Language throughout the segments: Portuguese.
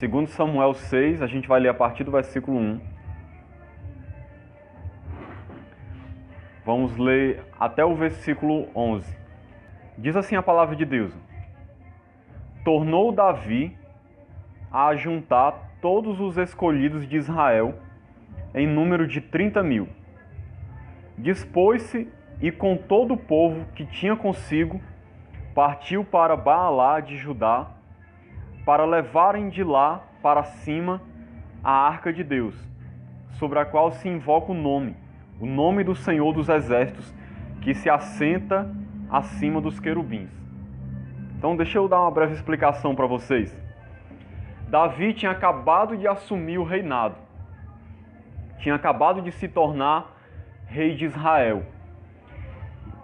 Segundo Samuel 6, a gente vai ler a partir do versículo 1. Vamos ler até o versículo 11. Diz assim a palavra de Deus: Tornou Davi a juntar todos os escolhidos de Israel, em número de 30.000. Dispôs-se e com todo o povo que tinha consigo, partiu para Baalá de Judá, para levarem de lá para cima a arca de Deus, sobre a qual se invoca o nome do Senhor dos Exércitos, que se assenta acima dos querubins. Então deixa eu dar uma breve explicação para vocês. Davi tinha acabado de assumir o reinado, tinha acabado de se tornar rei de Israel.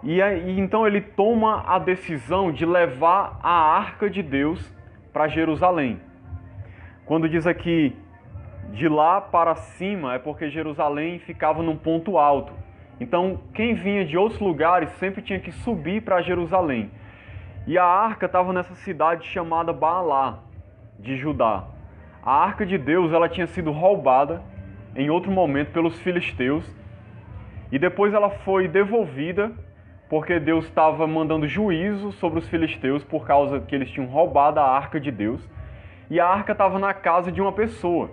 E então ele toma a decisão de levar a arca de Deus para Jerusalém. Quando diz aqui de lá para cima, é porque Jerusalém ficava num ponto alto. Então quem vinha de outros lugares sempre tinha que subir para Jerusalém. E a arca estava nessa cidade chamada Baalá de Judá. A arca de Deus ela tinha sido roubada em outro momento pelos filisteus. E depois ela foi devolvida porque Deus estava mandando juízo sobre os filisteus por causa que eles tinham roubado a arca de Deus. E a arca estava na casa de uma pessoa.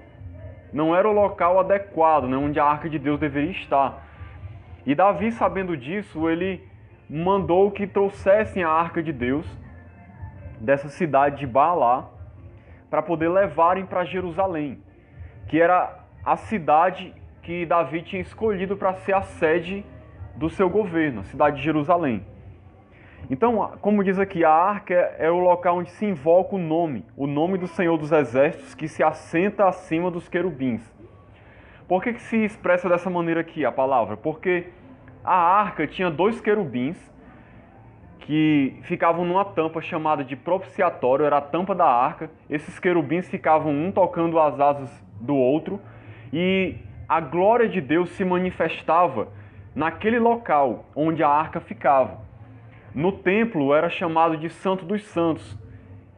Não era o local adequado, né, onde a arca de Deus deveria estar. E Davi, sabendo disso, ele mandou que trouxessem a arca de Deus dessa cidade de Baalá para poder levarem para Jerusalém, que era a cidade que Davi tinha escolhido para ser a sede do seu governo, a cidade de Jerusalém. Então, como diz aqui, a arca é o local onde se invoca o nome do Senhor dos Exércitos, que se assenta acima dos querubins. Por que se expressa dessa maneira aqui a palavra? Porque a arca tinha 2 querubins que ficavam numa tampa chamada de propiciatório, era a tampa da arca. Esses querubins ficavam um tocando as asas do outro e a glória de Deus se manifestava naquele local onde a arca ficava. No templo era chamado de Santo dos Santos.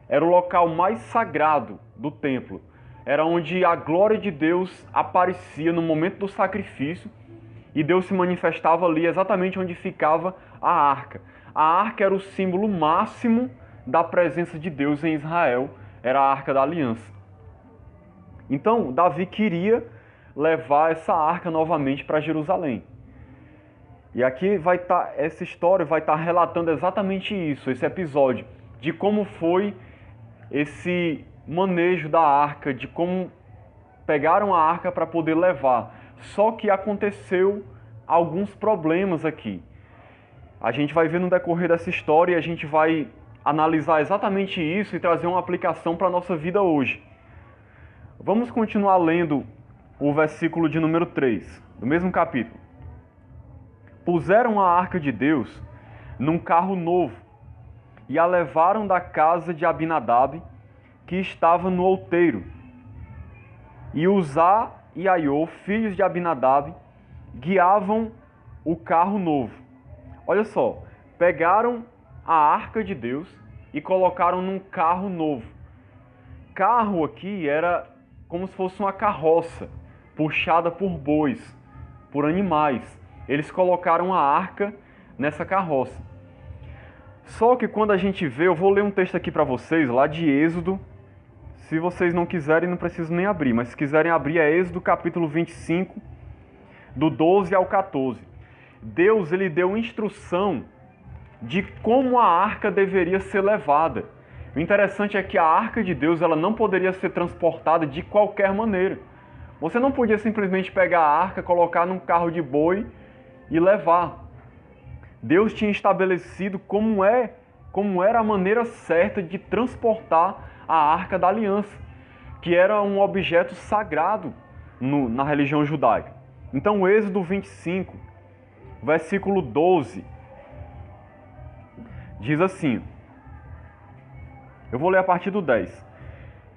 Era o local mais sagrado do templo. Era onde a glória de Deus aparecia no momento do sacrifício e Deus se manifestava ali exatamente onde ficava a arca. A arca era o símbolo máximo da presença de Deus em Israel. Era a arca da aliança. Então, Davi queria levar essa arca novamente para Jerusalém. E aqui essa história vai estar relatando exatamente isso, esse episódio, de como foi esse manejo da arca, de como pegaram a arca para poder levar. Só que aconteceu alguns problemas aqui. A gente vai ver no decorrer dessa história e a gente vai analisar exatamente isso e trazer uma aplicação para a nossa vida hoje. Vamos continuar lendo o versículo de número 3, do mesmo capítulo. Puseram a arca de Deus num carro novo e a levaram da casa de Abinadab, que estava no outeiro. E Uzá e Aiô, filhos de Abinadab, guiavam o carro novo. Olha só, pegaram a arca de Deus e colocaram num carro novo. Carro aqui era como se fosse uma carroça, puxada por bois, por animais. Eles colocaram a arca nessa carroça. Só que quando a gente vê, eu vou ler um texto aqui para vocês, lá de Êxodo. Se vocês não quiserem, não preciso nem abrir, mas se quiserem abrir, é Êxodo capítulo 25, do 12 ao 14. Deus ele deu instrução de como a arca deveria ser levada. O interessante é que a arca de Deus ela não poderia ser transportada de qualquer maneira. Você não podia simplesmente pegar a arca, colocar num carro de boi e levar. Deus tinha estabelecido como era a maneira certa de transportar a arca da aliança, que era um objeto sagrado na religião judaica. Então, Êxodo 25, versículo 12, diz assim, eu vou ler a partir do 10.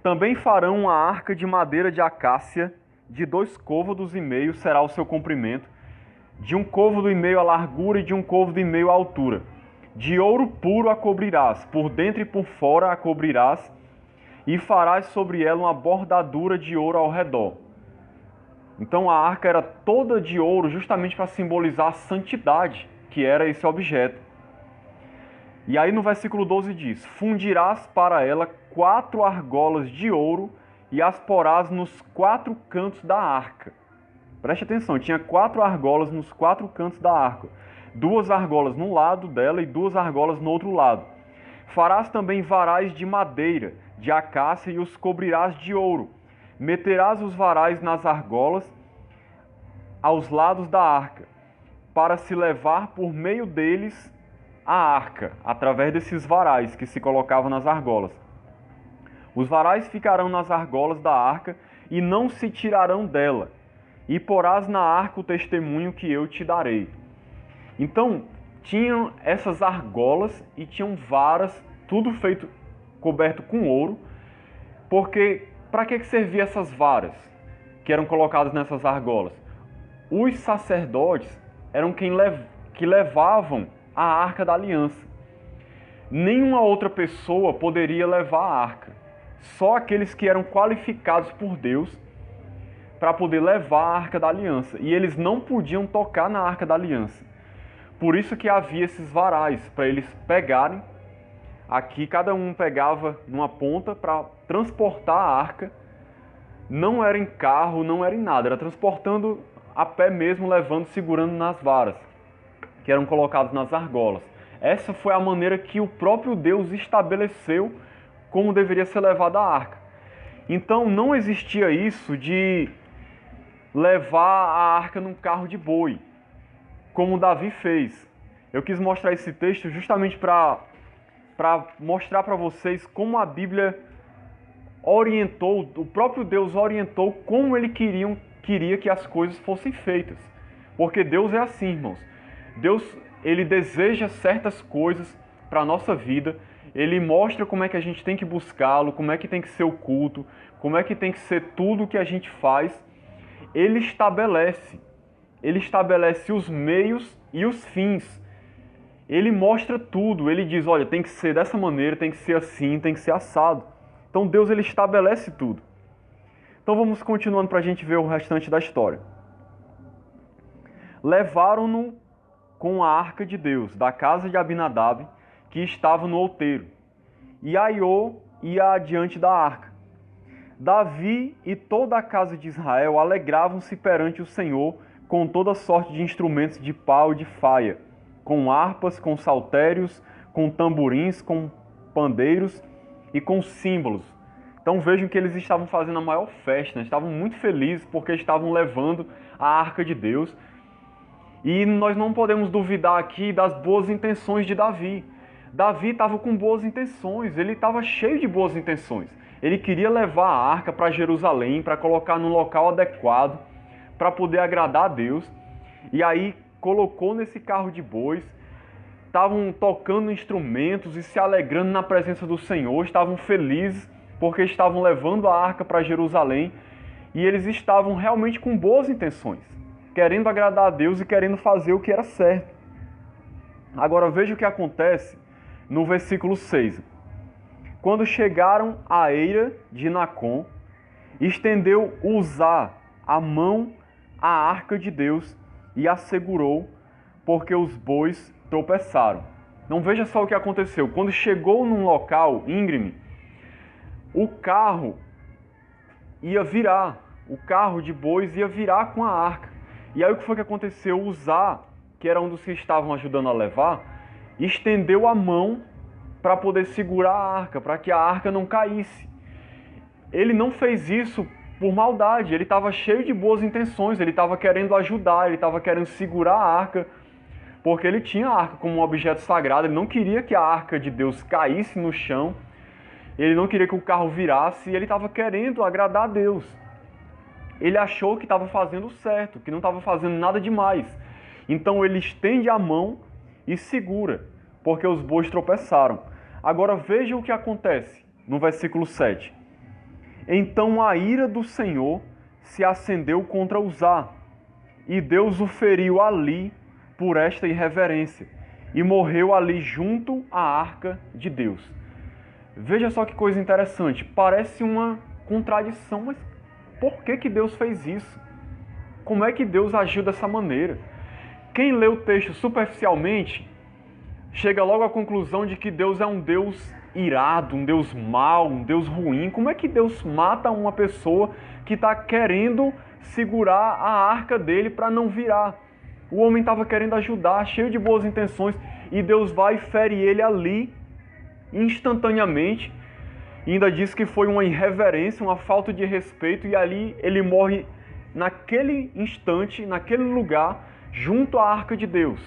Também farão uma arca de madeira de acácia, de 2 côvados e meio será o seu comprimento, de 1 côvado e meio a largura e de 1 côvado e meio a altura. De ouro puro a cobrirás, por dentro e por fora a cobrirás, e farás sobre ela uma bordadura de ouro ao redor. Então a arca era toda de ouro justamente para simbolizar a santidade, que era esse objeto. E aí no versículo 12 diz: fundirás para ela 4 argolas de ouro e as porás nos 4 cantos da arca. Preste atenção, tinha 4 argolas nos 4 cantos da arca. 2 argolas num lado dela e 2 argolas no outro lado. Farás também varais de madeira, de acácia, e os cobrirás de ouro. Meterás os varais nas argolas aos lados da arca, para se levar por meio deles a arca, através desses varais que se colocavam nas argolas. Os varais ficarão nas argolas da arca e não se tirarão dela, e porás na arca o testemunho que eu te darei. Então, tinham essas argolas e tinham varas, tudo feito, coberto com ouro, porque para que serviam essas varas que eram colocadas nessas argolas? Os sacerdotes eram que levavam a Arca da Aliança. Nenhuma outra pessoa poderia levar a arca. Só aqueles que eram qualificados por Deus para poder levar a Arca da Aliança. E eles não podiam tocar na Arca da Aliança. Por isso que havia esses varais, para eles pegarem. Aqui cada um pegava numa ponta para transportar a arca. Não era em carro, não era em nada, era transportando a pé mesmo, levando, segurando nas varas, que eram colocadas nas argolas. Essa foi a maneira que o próprio Deus estabeleceu como deveria ser levada a arca. Então não existia isso de levar a arca num carro de boi, como Davi fez. Eu quis mostrar esse texto justamente para mostrar para vocês como a Bíblia orientou, o próprio Deus orientou como ele queria que as coisas fossem feitas. Porque Deus é assim, irmãos. Deus, ele deseja certas coisas para a nossa vida, ele mostra como é que a gente tem que buscá-lo, como é que tem que ser o culto, como é que tem que ser tudo o que a gente faz. Ele estabelece os meios e os fins. Ele mostra tudo, ele diz, olha, tem que ser dessa maneira, tem que ser assim, tem que ser assado. Então Deus, ele estabelece tudo. Então vamos continuando para a gente ver o restante da história. Levaram-no com a arca de Deus, da casa de Abinadab, que estava no outeiro. E Aiô ia adiante da arca. Davi e toda a casa de Israel alegravam-se perante o Senhor com toda sorte de instrumentos de pau e de faia, com harpas, com saltérios, com tamborins, com pandeiros e com símbolos. Então vejam que eles estavam fazendo a maior festa, estavam muito felizes porque estavam levando a arca de Deus. E nós não podemos duvidar aqui das boas intenções de Davi. Davi estava com boas intenções, ele estava cheio de boas intenções. Ele queria levar a arca para Jerusalém, para colocar num local adequado, para poder agradar a Deus. E aí colocou nesse carro de bois, estavam tocando instrumentos e se alegrando na presença do Senhor, estavam felizes porque estavam levando a arca para Jerusalém e eles estavam realmente com boas intenções, querendo agradar a Deus e querendo fazer o que era certo. Agora veja o que acontece no versículo 6. Quando chegaram à eira de Nacon, estendeu Uzá a mão à arca de Deus e a segurou, porque os bois tropeçaram. Não, veja só o que aconteceu. Quando chegou num local íngreme, o carro ia virar. O carro de bois ia virar com a arca. E aí o que foi que aconteceu? Uzá, que era um dos que estavam ajudando a levar, estendeu a mão para poder segurar a arca, para que a arca não caísse. Ele não fez isso por maldade, ele estava cheio de boas intenções, ele estava querendo ajudar, ele estava querendo segurar a arca, porque ele tinha a arca como um objeto sagrado, ele não queria que a arca de Deus caísse no chão, ele não queria que o carro virasse, e ele estava querendo agradar a Deus. Ele achou que estava fazendo certo, que não estava fazendo nada demais. Então ele estende a mão e segura, porque os bois tropeçaram. Agora veja o que acontece no versículo 7. Então a ira do Senhor se acendeu contra Uzá, e Deus o feriu ali por esta irreverência, e morreu ali junto à arca de Deus. Veja só que coisa interessante, parece uma contradição, mas por que Deus fez isso? Como é que Deus agiu dessa maneira? Quem lê o texto superficialmente chega logo à conclusão de que Deus é um Deus irado, um Deus mau, um Deus ruim. Como é que Deus mata uma pessoa que está querendo segurar a arca dele para não virar? O homem estava querendo ajudar, cheio de boas intenções, e Deus vai e fere ele ali, instantaneamente. E ainda diz que foi uma irreverência, uma falta de respeito, e ali ele morre naquele instante, naquele lugar, junto à arca de Deus.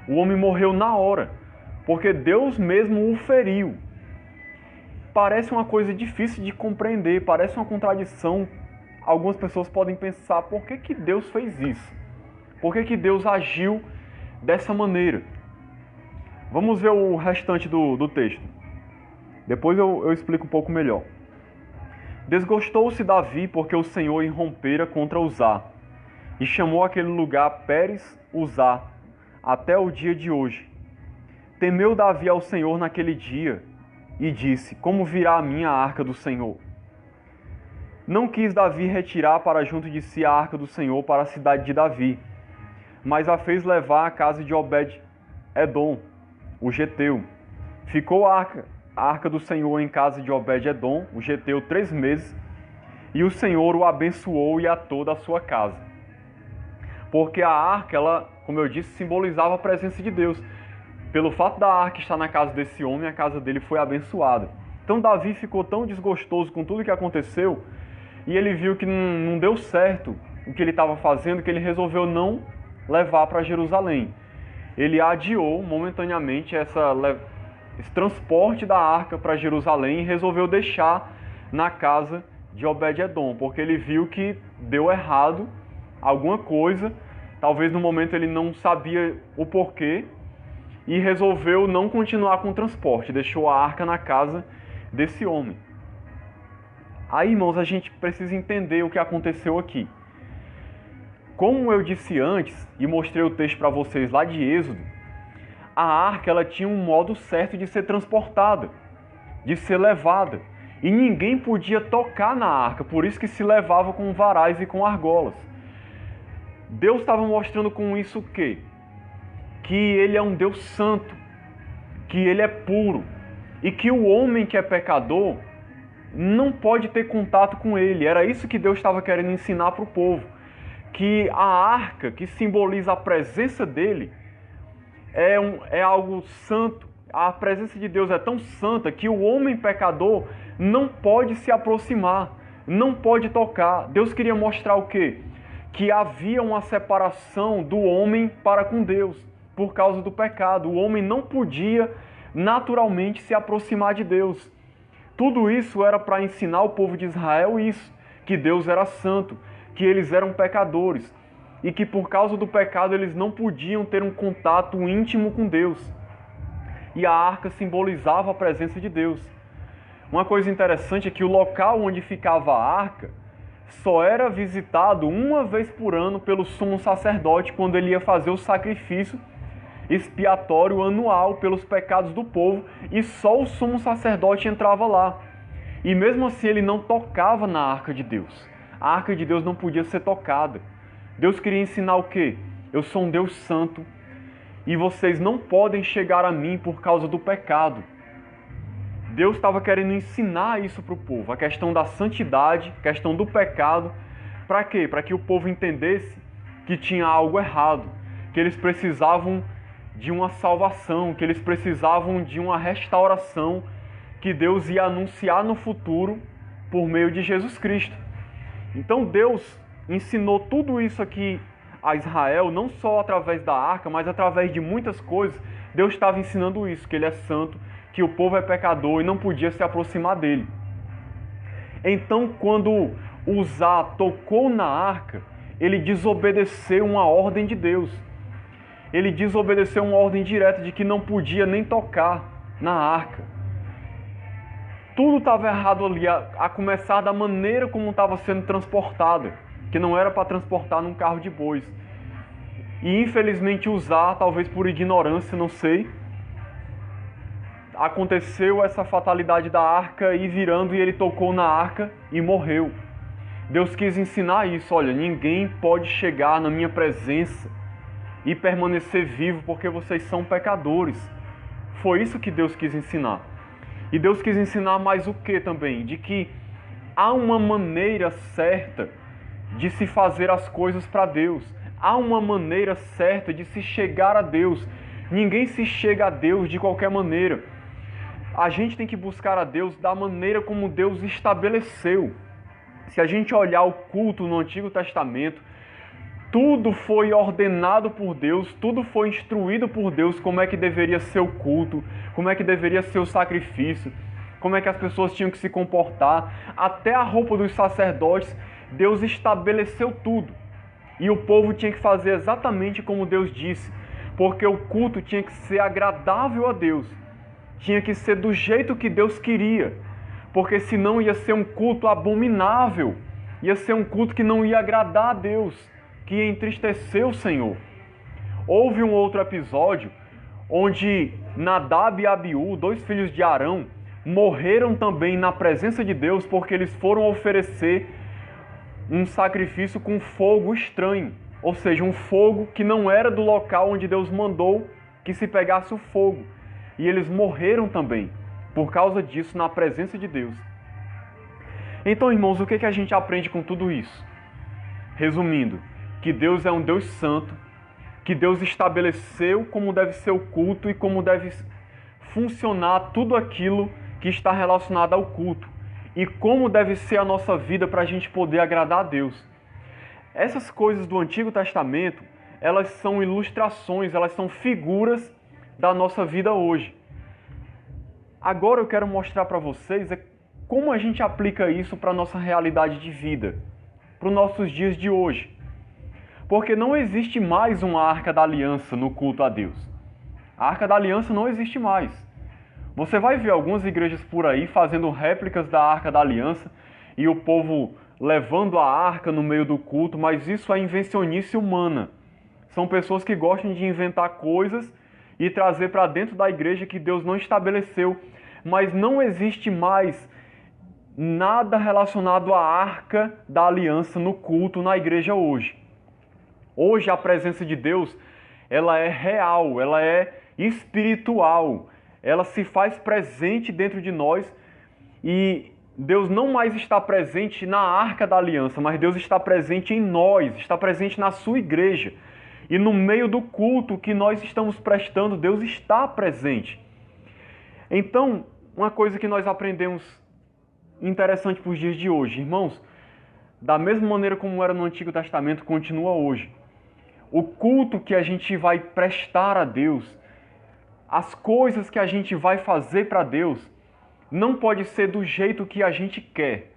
O homem morreu na hora, porque Deus mesmo o feriu. Parece uma coisa difícil de compreender, parece uma contradição. Algumas pessoas podem pensar, por que Deus fez isso? Por que Deus agiu dessa maneira? Vamos ver o restante do texto. Depois eu explico um pouco melhor. Desgostou-se Davi porque o Senhor irrompera contra Uzá, e chamou aquele lugar Pérez Uzá, até o dia de hoje. Temeu Davi ao Senhor naquele dia, e disse, como virá a minha arca do Senhor? Não quis Davi retirar para junto de si a arca do Senhor para a cidade de Davi, mas a fez levar à casa de Obed-Edom, o geteu. Ficou a arca do Senhor em casa de Obed-Edom, o geteu, 3 meses, e o Senhor o abençoou e a toda a sua casa. Porque a arca, ela, como eu disse, simbolizava a presença de Deus. Pelo fato da arca estar na casa desse homem, a casa dele foi abençoada. Então Davi ficou tão desgostoso com tudo que aconteceu, e ele viu que não deu certo o que ele estava fazendo, que ele resolveu não levar para Jerusalém. Ele adiou momentaneamente esse transporte da arca para Jerusalém e resolveu deixar na casa de Obed-Edom, porque ele viu que deu errado alguma coisa, talvez no momento ele não sabia o porquê, e resolveu não continuar com o transporte, deixou a arca na casa desse homem. Aí, irmãos, a gente precisa entender o que aconteceu aqui. Como eu disse antes, e mostrei o texto para vocês lá de Êxodo, a arca ela tinha um modo certo de ser transportada, de ser levada. E ninguém podia tocar na arca, por isso que se levava com varais e com argolas. Deus estava mostrando com isso o quê? Que Ele é um Deus santo, que Ele é puro, e que o homem que é pecador não pode ter contato com Ele. Era isso que Deus estava querendo ensinar para o povo. Que a arca, que simboliza a presença dele, é algo santo. A presença de Deus é tão santa que o homem pecador não pode se aproximar, não pode tocar. Deus queria mostrar o quê? Que havia uma separação do homem para com Deus por causa do pecado. O homem não podia naturalmente se aproximar de Deus. Tudo isso era para ensinar o povo de Israel isso, que Deus era santo, que eles eram pecadores e que por causa do pecado eles não podiam ter um contato íntimo com Deus. E a arca simbolizava a presença de Deus. Uma coisa interessante é que o local onde ficava a arca só era visitado uma vez por ano pelo sumo sacerdote quando ele ia fazer o sacrifício expiatório anual pelos pecados do povo, e só o sumo sacerdote entrava lá. E mesmo assim ele não tocava na arca de Deus. A arca de Deus não podia ser tocada. Deus queria ensinar o quê? Eu sou um Deus santo e vocês não podem chegar a mim por causa do pecado. Deus estava querendo ensinar isso para o povo, a questão da santidade, a questão do pecado. Para quê? Para que o povo entendesse que tinha algo errado, que eles precisavam de uma salvação, que eles precisavam de uma restauração que Deus ia anunciar no futuro por meio de Jesus Cristo. Então Deus ensinou tudo isso aqui a Israel, não só através da arca, mas através de muitas coisas. Deus estava ensinando isso, que Ele é santo, que o povo é pecador e não podia se aproximar dele. Então, quando Uzá tocou na arca, ele desobedeceu uma ordem de Deus. Ele desobedeceu uma ordem direta de que não podia nem tocar na arca. Tudo estava errado ali, a começar da maneira como estava sendo transportada, que não era para transportar num carro de bois. E infelizmente Uzá, talvez por ignorância, não sei, aconteceu essa fatalidade da arca ir virando e ele tocou na arca e morreu. Deus quis ensinar isso, olha, ninguém pode chegar na minha presença e permanecer vivo porque vocês são pecadores. Foi isso que Deus quis ensinar. E Deus quis ensinar mais o que também? De que há uma maneira certa de se fazer as coisas para Deus. Há uma maneira certa de se chegar a Deus. Ninguém se chega a Deus de qualquer maneira. A gente tem que buscar a Deus da maneira como Deus estabeleceu. Se a gente olhar o culto no Antigo Testamento, tudo foi ordenado por Deus, tudo foi instruído por Deus, como é que deveria ser o culto, como é que deveria ser o sacrifício, como é que as pessoas tinham que se comportar, até a roupa dos sacerdotes, Deus estabeleceu tudo. E o povo tinha que fazer exatamente como Deus disse, porque o culto tinha que ser agradável a Deus, tinha que ser do jeito que Deus queria, porque senão ia ser um culto abominável, ia ser um culto que não ia agradar a Deus, que ia entristecer o Senhor. Houve um outro episódio onde Nadab e Abiú, dois filhos de Arão, morreram também na presença de Deus porque eles foram oferecer um sacrifício com fogo estranho, ou seja, um fogo que não era do local onde Deus mandou que se pegasse o fogo. E eles morreram também por causa disso na presença de Deus. Então, irmãos, o que a gente aprende com tudo isso? Resumindo, que Deus é um Deus santo, que Deus estabeleceu como deve ser o culto e como deve funcionar tudo aquilo que está relacionado ao culto e como deve ser a nossa vida para a gente poder agradar a Deus. Essas coisas do Antigo Testamento, elas são ilustrações, elas são figuras da nossa vida hoje. Agora eu quero mostrar para vocês como a gente aplica isso para a nossa realidade de vida, para os nossos dias de hoje. Porque não existe mais uma Arca da Aliança no culto a Deus. A Arca da Aliança não existe mais. Você vai ver algumas igrejas por aí fazendo réplicas da Arca da Aliança e o povo levando a arca no meio do culto, mas isso é invencionice humana. São pessoas que gostam de inventar coisas e trazer para dentro da igreja que Deus não estabeleceu. Mas não existe mais nada relacionado à Arca da Aliança no culto na igreja hoje. Hoje a presença de Deus, ela é real, ela é espiritual, ela se faz presente dentro de nós e Deus não mais está presente na Arca da Aliança, mas Deus está presente em nós, está presente na sua igreja. E no meio do culto que nós estamos prestando, Deus está presente. Então, uma coisa que nós aprendemos interessante para os dias de hoje, irmãos, da mesma maneira como era no Antigo Testamento, continua hoje. O culto que a gente vai prestar a Deus, as coisas que a gente vai fazer para Deus, não pode ser do jeito que a gente quer.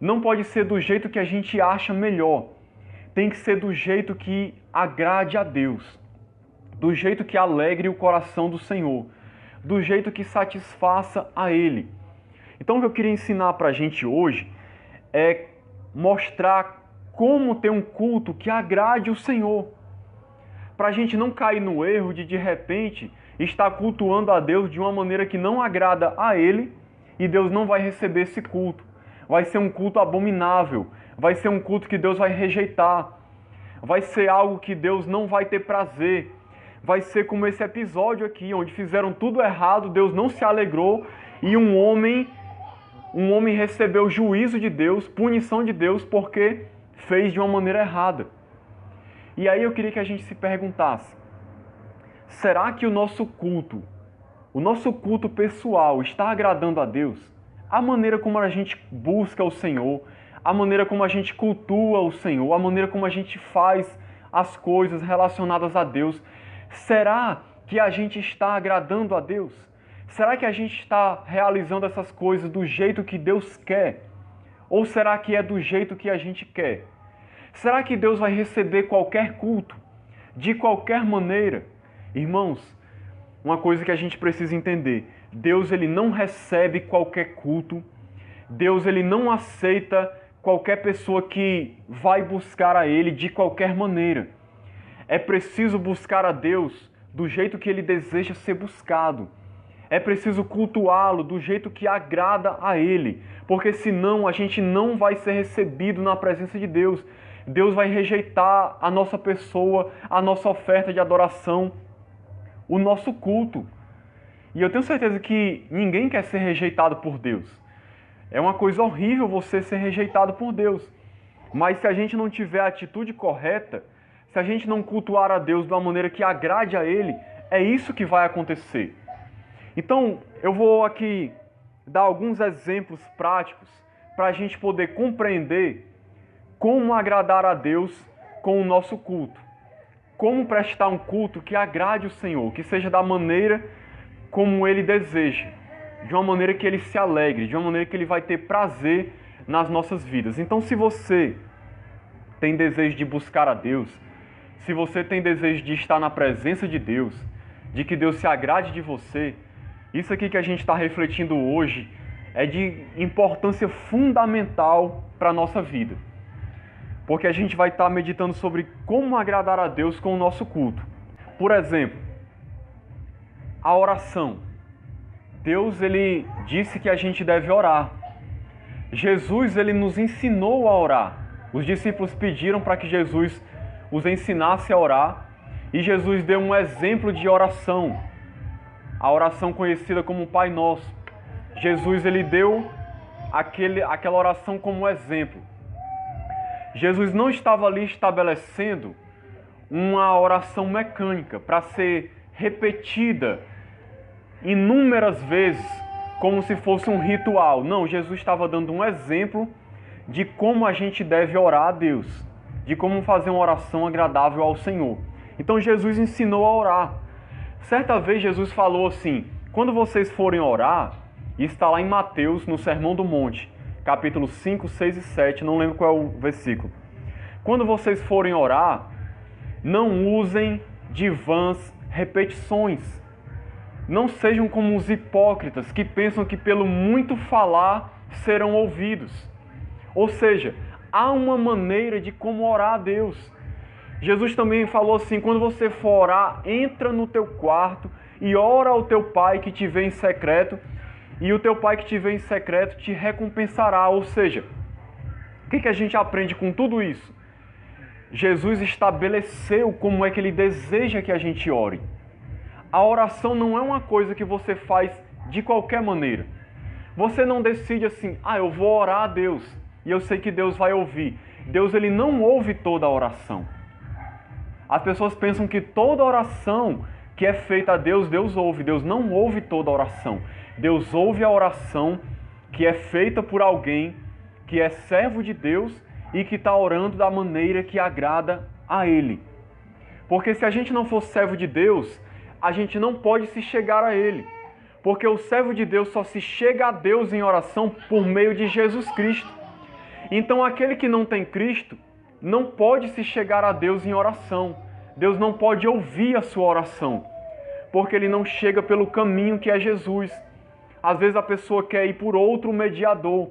Não pode ser do jeito que a gente acha melhor. Tem que ser do jeito que agrade a Deus. Do jeito que alegre o coração do Senhor. Do jeito que satisfaça a Ele. Então o que eu queria ensinar para a gente hoje é mostrar como ter um culto que agrade o Senhor. Para a gente não cair no erro de repente, estar cultuando a Deus de uma maneira que não agrada a Ele e Deus não vai receber esse culto. Vai ser um culto abominável, vai ser um culto que Deus vai rejeitar, vai ser algo que Deus não vai ter prazer. Vai ser como esse episódio aqui, onde fizeram tudo errado, Deus não se alegrou e um homem recebeu juízo de Deus, punição de Deus, porque fez de uma maneira errada. E aí eu queria que a gente se perguntasse, será que o nosso culto pessoal está agradando a Deus? A maneira como a gente busca o Senhor, a maneira como a gente cultua o Senhor, a maneira como a gente faz as coisas relacionadas a Deus, será que a gente está agradando a Deus? Será que a gente está realizando essas coisas do jeito que Deus quer? Ou será que é do jeito que a gente quer? Será que Deus vai receber qualquer culto? De qualquer maneira? Irmãos, uma coisa que a gente precisa entender. Deus ele não recebe qualquer culto. Deus ele não aceita qualquer pessoa que vai buscar a Ele de qualquer maneira. É preciso buscar a Deus do jeito que Ele deseja ser buscado. É preciso cultuá-lo do jeito que agrada a Ele, porque senão a gente não vai ser recebido na presença de Deus. Deus vai rejeitar a nossa pessoa, a nossa oferta de adoração, o nosso culto. E eu tenho certeza que ninguém quer ser rejeitado por Deus. É uma coisa horrível você ser rejeitado por Deus. Mas se a gente não tiver a atitude correta, se a gente não cultuar a Deus de uma maneira que agrade a Ele, é isso que vai acontecer. Então, eu vou aqui dar alguns exemplos práticos para a gente poder compreender como agradar a Deus com o nosso culto. Como prestar um culto que agrade o Senhor, que seja da maneira como Ele deseja, de uma maneira que Ele se alegre, de uma maneira que Ele vai ter prazer nas nossas vidas. Então, se você tem desejo de buscar a Deus, se você tem desejo de estar na presença de Deus, de que Deus se agrade de você, isso aqui que a gente está refletindo hoje é de importância fundamental para a nossa vida. Porque a gente vai estar meditando sobre como agradar a Deus com o nosso culto. Por exemplo, a oração. Deus, Ele disse que a gente deve orar. Jesus, Ele nos ensinou a orar. Os discípulos pediram para que Jesus os ensinasse a orar. E Jesus deu um exemplo de oração. A oração conhecida como Pai Nosso. Jesus, Ele deu aquela oração como exemplo. Jesus não estava ali estabelecendo uma oração mecânica para ser repetida inúmeras vezes como se fosse um ritual. Não, Jesus estava dando um exemplo de como a gente deve orar a Deus, de como fazer uma oração agradável ao Senhor. Então Jesus ensinou a orar. Certa vez Jesus falou assim: quando vocês forem orar, e está lá em Mateus, no Sermão do Monte, capítulo 5, 6 e 7, não lembro qual é o versículo. Quando vocês forem orar, não usem de vãs repetições. Não sejam como os hipócritas que pensam que pelo muito falar serão ouvidos. Ou seja, há uma maneira de como orar a Deus. Jesus também falou assim: quando você for orar, entra no teu quarto e ora ao teu pai que te vê em secreto, e o teu pai que te vê em secreto te recompensará. Ou seja, o que a gente aprende com tudo isso? Jesus estabeleceu como é que Ele deseja que a gente ore. A oração não é uma coisa que você faz de qualquer maneira. Você não decide assim: eu vou orar a Deus e eu sei que Deus vai ouvir. Deus, Ele não ouve toda a oração. As pessoas pensam que toda oração que é feita a Deus, Deus ouve. Deus não ouve toda a oração. Deus ouve a oração que é feita por alguém que é servo de Deus e que está orando da maneira que agrada a Ele. Porque se a gente não for servo de Deus, a gente não pode se chegar a Ele. Porque o servo de Deus só se chega a Deus em oração por meio de Jesus Cristo. Então aquele que não tem Cristo não pode se chegar a Deus em oração. Deus não pode ouvir a sua oração, porque Ele não chega pelo caminho que é Jesus. Às vezes a pessoa quer ir por outro mediador,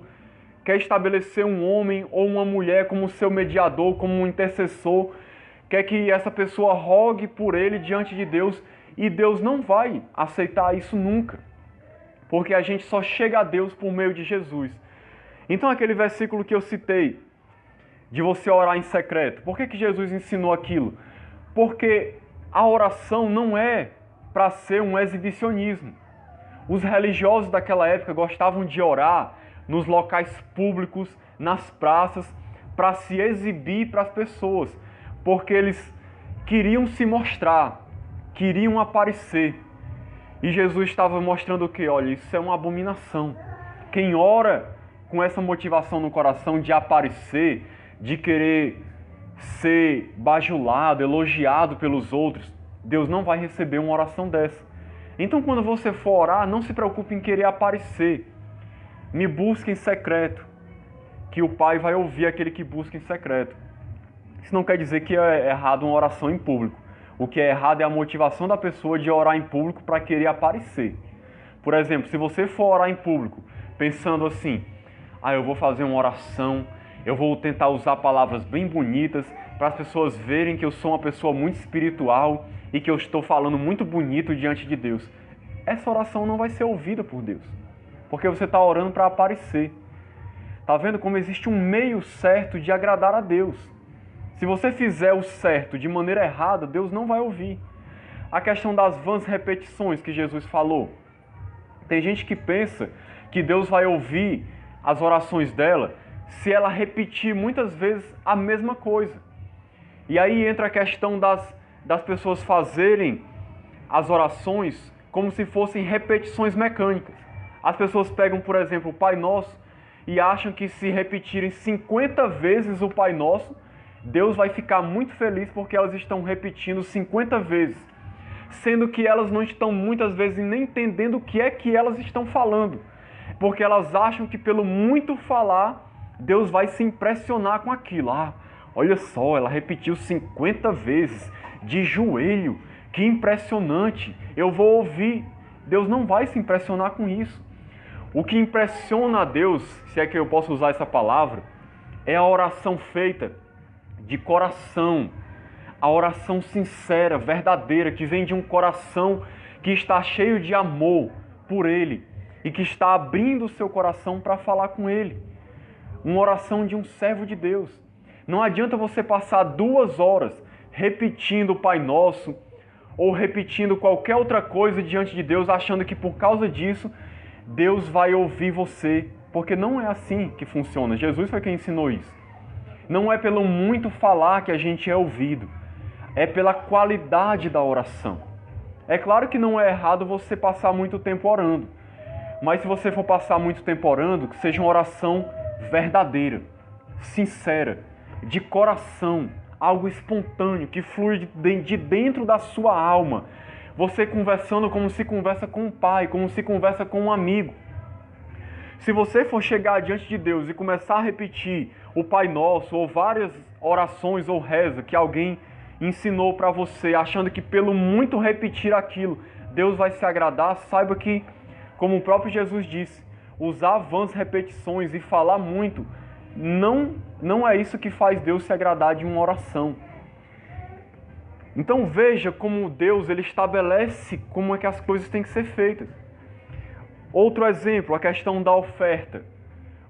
quer estabelecer um homem ou uma mulher como seu mediador, como um intercessor, quer que essa pessoa rogue por ele diante de Deus, e Deus não vai aceitar isso nunca, porque a gente só chega a Deus por meio de Jesus. Então aquele versículo que eu citei, de você orar em secreto, por que Jesus ensinou aquilo? Porque a oração não é para ser um exibicionismo. Os religiosos daquela época gostavam de orar nos locais públicos, nas praças, para se exibir para as pessoas, porque eles queriam se mostrar, queriam aparecer. E Jesus estava mostrando o quê? Olha, isso é uma abominação. Quem ora com essa motivação no coração de aparecer, de querer ser bajulado, elogiado pelos outros, Deus não vai receber uma oração dessa. Então, quando você for orar, não se preocupe em querer aparecer. Me busque em secreto, que o Pai vai ouvir aquele que busca em secreto. Isso não quer dizer que é errado uma oração em público. O que é errado é a motivação da pessoa de orar em público para querer aparecer. Por exemplo, se você for orar em público pensando assim: eu vou fazer uma oração, eu vou tentar usar palavras bem bonitas para as pessoas verem que eu sou uma pessoa muito espiritual e que eu estou falando muito bonito diante de Deus. essa oração não vai ser ouvida por Deus. Porque você está orando para aparecer. Está vendo como existe um meio certo de agradar a Deus? Se você fizer o certo de maneira errada, Deus não vai ouvir. A questão das vãs repetições que Jesus falou. Tem gente que pensa que Deus vai ouvir as orações dela se ela repetir muitas vezes a mesma coisa. E aí entra a questão das pessoas fazerem as orações como se fossem repetições mecânicas. As pessoas pegam, por exemplo, o Pai Nosso e acham que se repetirem 50 vezes o Pai Nosso, Deus vai ficar muito feliz porque elas estão repetindo 50 vezes, sendo que elas não estão muitas vezes nem entendendo o que é que elas estão falando, porque elas acham que pelo muito falar, Deus vai se impressionar com aquilo. Olha só, ela repetiu 50 vezes, de joelho, que impressionante, eu vou ouvir. Deus não vai se impressionar com isso. O que impressiona a Deus, se é que eu posso usar essa palavra, é a oração feita de coração, a oração sincera, verdadeira, que vem de um coração que está cheio de amor por Ele e que está abrindo o seu coração para falar com Ele. Uma oração de um servo de Deus. Não adianta você passar 2 horas repetindo o Pai Nosso ou repetindo qualquer outra coisa diante de Deus, achando que por causa disso Deus vai ouvir você, porque não é assim que funciona. Jesus foi quem ensinou isso. Não é pelo muito falar que a gente é ouvido, é pela qualidade da oração. É claro que não é errado você passar muito tempo orando, mas se você for passar muito tempo orando, que seja uma oração verdadeira, sincera, de coração, algo espontâneo, que flui de dentro da sua alma. Você conversando como se conversa com um pai, como se conversa com um amigo. Se você for chegar diante de Deus e começar a repetir o Pai Nosso, ou várias orações ou reza que alguém ensinou para você, achando que pelo muito repetir aquilo, Deus vai se agradar, saiba que, como o próprio Jesus disse, usar vãs repetições e falar muito, não é isso que faz Deus se agradar de uma oração. Então veja como Deus ele estabelece como é que as coisas têm que ser feitas. Outro exemplo, a questão da oferta.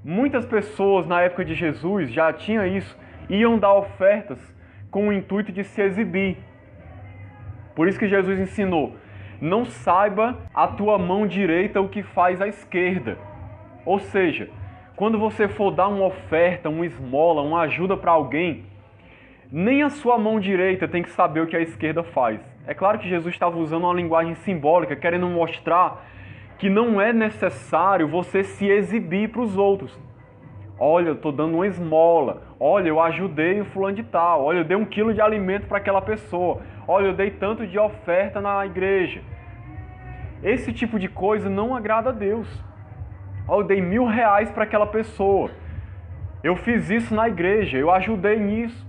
Muitas pessoas na época de Jesus já tinham isso, iam dar ofertas com o intuito de se exibir. Por isso que Jesus ensinou, não saiba a tua mão direita o que faz a esquerda. Ou seja, quando você for dar uma oferta, uma esmola, uma ajuda para alguém, nem a sua mão direita tem que saber o que a esquerda faz. É claro que Jesus estava usando uma linguagem simbólica, querendo mostrar que não é necessário você se exibir para os outros. Olha, eu estou dando uma esmola. Olha, eu ajudei o fulano de tal. Olha, eu dei 1 quilo de alimento para aquela pessoa. Olha, eu dei tanto de oferta na igreja. Esse tipo de coisa não agrada a Deus. Olha, eu dei R$1.000 para aquela pessoa. Eu fiz isso na igreja, eu ajudei nisso.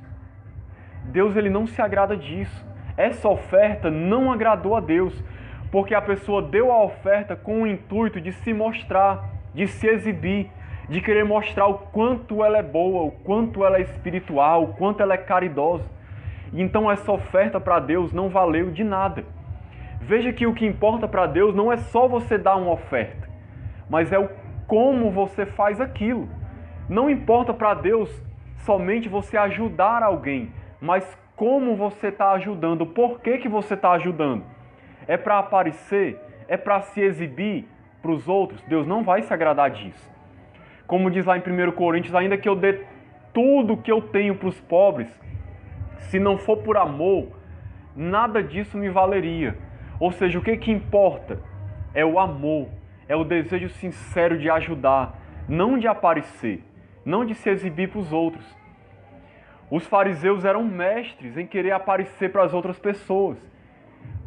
Deus ele não se agrada disso. Essa oferta não agradou a Deus, porque a pessoa deu a oferta com o intuito de se mostrar, de se exibir, de querer mostrar o quanto ela é boa, o quanto ela é espiritual, o quanto ela é caridosa. Então essa oferta para Deus não valeu de nada. Veja que o que importa para Deus não é só você dar uma oferta, mas é o como você faz aquilo. Não importa para Deus somente você ajudar alguém, mas como você está ajudando, por que você está ajudando. É para aparecer? É para se exibir para os outros? Deus não vai se agradar disso. Como diz lá em 1 Coríntios, ainda que eu dê tudo que eu tenho para os pobres, se não for por amor, nada disso me valeria. Ou seja, o que importa é o amor, é o desejo sincero de ajudar, não de aparecer, não de se exibir para os outros. Os fariseus eram mestres em querer aparecer para as outras pessoas.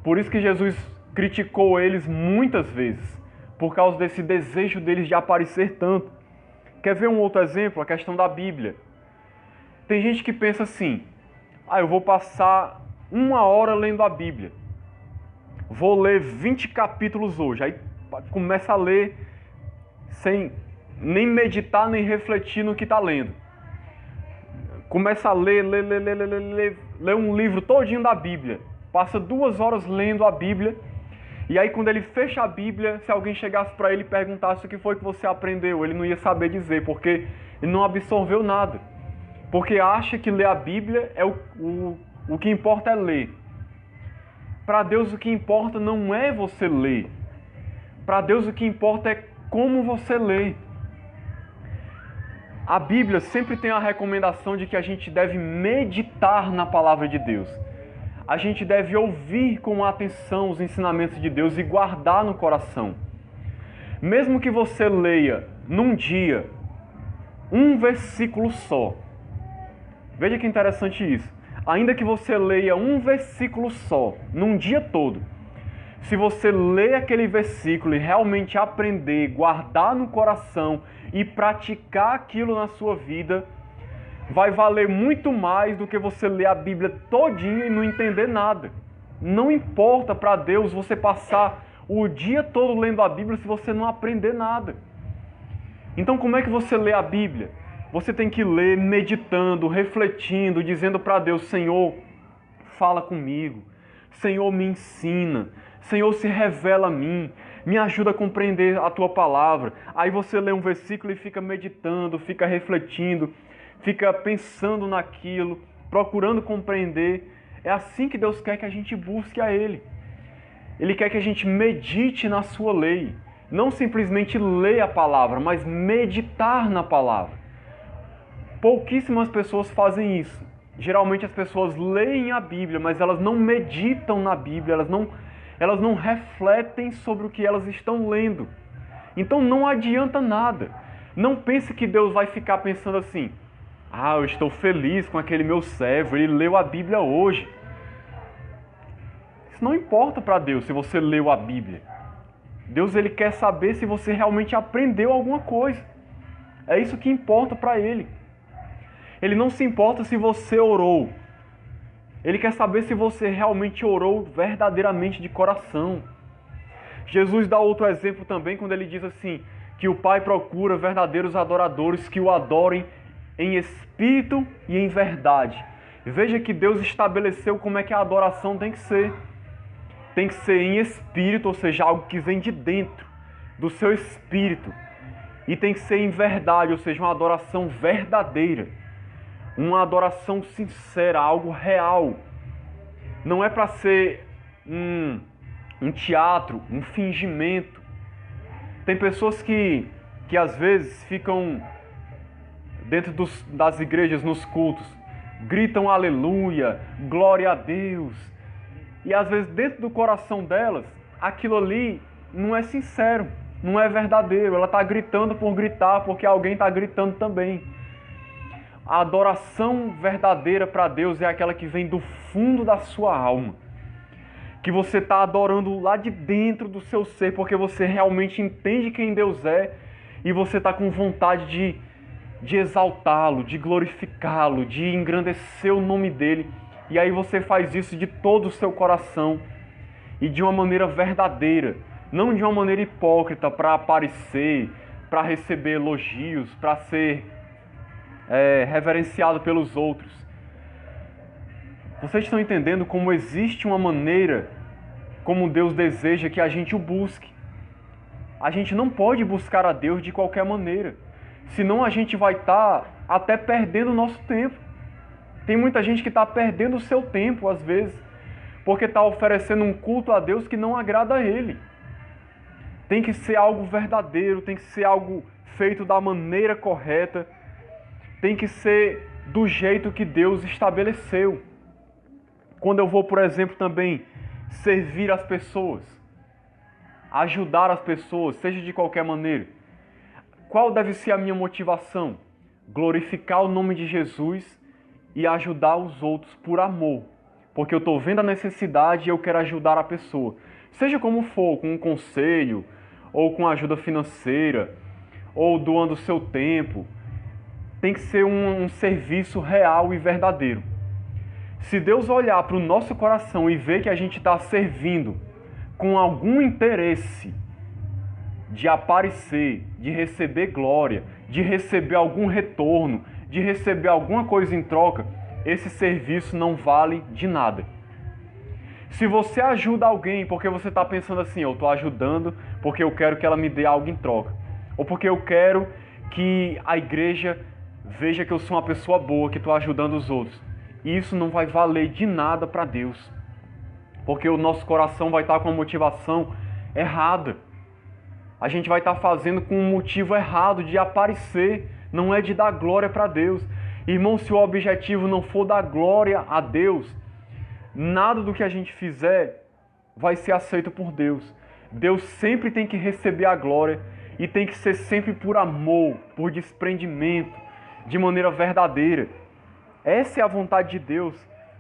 Por isso que Jesus criticou eles muitas vezes, por causa desse desejo deles de aparecer tanto. Quer ver um outro exemplo? A questão da Bíblia. Tem gente que pensa assim, eu vou passar 1 hora lendo a Bíblia. Vou ler 20 capítulos hoje. Aí começa a ler sem nem meditar, nem refletir no que está lendo. Começa a ler um livro todinho da Bíblia. Passa 2 horas lendo a Bíblia E aí quando ele fecha a Bíblia, se alguém chegasse para ele e perguntasse o que foi que você aprendeu, ele não ia saber dizer, porque ele não absorveu nada. Porque acha que ler a Bíblia é o que importa é ler. Para Deus o que importa não é você ler. Para Deus o que importa é como você lê. A Bíblia sempre tem a recomendação de que a gente deve meditar na palavra de Deus. A gente deve ouvir com atenção os ensinamentos de Deus e guardar no coração. Mesmo que você leia num dia um versículo só. Veja que interessante isso. Ainda que você leia um versículo só, num dia todo, se você ler aquele versículo e realmente aprender, guardar no coração e praticar aquilo na sua vida, vai valer muito mais do que você ler a Bíblia todinha e não entender nada. Não importa para Deus você passar o dia todo lendo a Bíblia se você não aprender nada. Então como é que você lê a Bíblia? Você tem que ler meditando, refletindo, dizendo para Deus: Senhor, fala comigo. Senhor, me ensina. Senhor, se revela a mim. Me ajuda a compreender a Tua palavra. Aí você lê um versículo e fica meditando, fica refletindo, fica pensando naquilo, procurando compreender. É assim que Deus quer que a gente busque a Ele. Ele quer que a gente medite na Sua lei. Não simplesmente ler a palavra, mas meditar na palavra. Pouquíssimas pessoas fazem isso. Geralmente as pessoas leem a Bíblia, mas elas não meditam na Bíblia, elas não refletem sobre o que elas estão lendo. Então não adianta nada. Não pense que Deus vai ficar pensando assim: ah, eu estou feliz com aquele meu servo, ele leu a Bíblia hoje. Isso não importa para Deus se você leu a Bíblia. Deus ele quer saber se você realmente aprendeu alguma coisa. É isso que importa para Ele. Ele não se importa se você orou. Ele quer saber se você realmente orou verdadeiramente de coração. Jesus dá outro exemplo também quando ele diz assim, que o Pai procura verdadeiros adoradores que o adorem em espírito e em verdade. Veja que Deus estabeleceu como é que a adoração tem que ser. Tem que ser em espírito, ou seja, algo que vem de dentro do seu espírito. E tem que ser em verdade, ou seja, uma adoração verdadeira. Uma adoração sincera, algo real. Não é para ser um teatro, um fingimento. Tem pessoas que às vezes ficam dentro das igrejas, nos cultos, gritam aleluia, glória a Deus. E às vezes dentro do coração delas, aquilo ali não é sincero, não é verdadeiro. Ela está gritando por gritar, porque alguém está gritando também. A adoração verdadeira para Deus é aquela que vem do fundo da sua alma. Que você está adorando lá de dentro do seu ser, porque você realmente entende quem Deus é e você está com vontade de exaltá-lo, de glorificá-lo, de engrandecer o nome dele. E aí você faz isso de todo o seu coração e de uma maneira verdadeira, não de uma maneira hipócrita para aparecer, para receber elogios, para ser reverenciado pelos outros. Vocês estão entendendo como existe uma maneira como Deus deseja que a gente o busque? A gente não pode buscar a Deus de qualquer maneira, senão a gente vai estar até perdendo o nosso tempo. Tem muita gente que está perdendo o seu tempo, às vezes, porque está oferecendo um culto a Deus que não agrada a Ele. Tem que ser algo verdadeiro, tem que ser algo feito da maneira correta, tem que ser do jeito que Deus estabeleceu. Quando eu vou, por exemplo, também servir as pessoas, ajudar as pessoas, seja de qualquer maneira, qual deve ser a minha motivação? Glorificar o nome de Jesus e ajudar os outros por amor. Porque eu estou vendo a necessidade e eu quero ajudar a pessoa. Seja como for, com um conselho, ou com ajuda financeira, ou doando o seu tempo. Tem que ser um serviço real e verdadeiro. Se Deus olhar para o nosso coração e ver que a gente está servindo com algum interesse de aparecer, de receber glória, de receber algum retorno, de receber alguma coisa em troca, esse serviço não vale de nada. Se você ajuda alguém porque você está pensando assim, eu estou ajudando porque eu quero que ela me dê algo em troca, ou porque eu quero que a igreja veja que eu sou uma pessoa boa, que estou ajudando os outros, isso não vai valer de nada para Deus, porque o nosso coração vai estar com a motivação errada. A gente vai estar fazendo com um motivo errado de aparecer, não é de dar glória para Deus. Irmão, se o objetivo não for dar glória a Deus, nada do que a gente fizer vai ser aceito por Deus. Deus sempre tem que receber a glória e tem que ser sempre por amor, por desprendimento, de maneira verdadeira. Essa é a vontade de Deus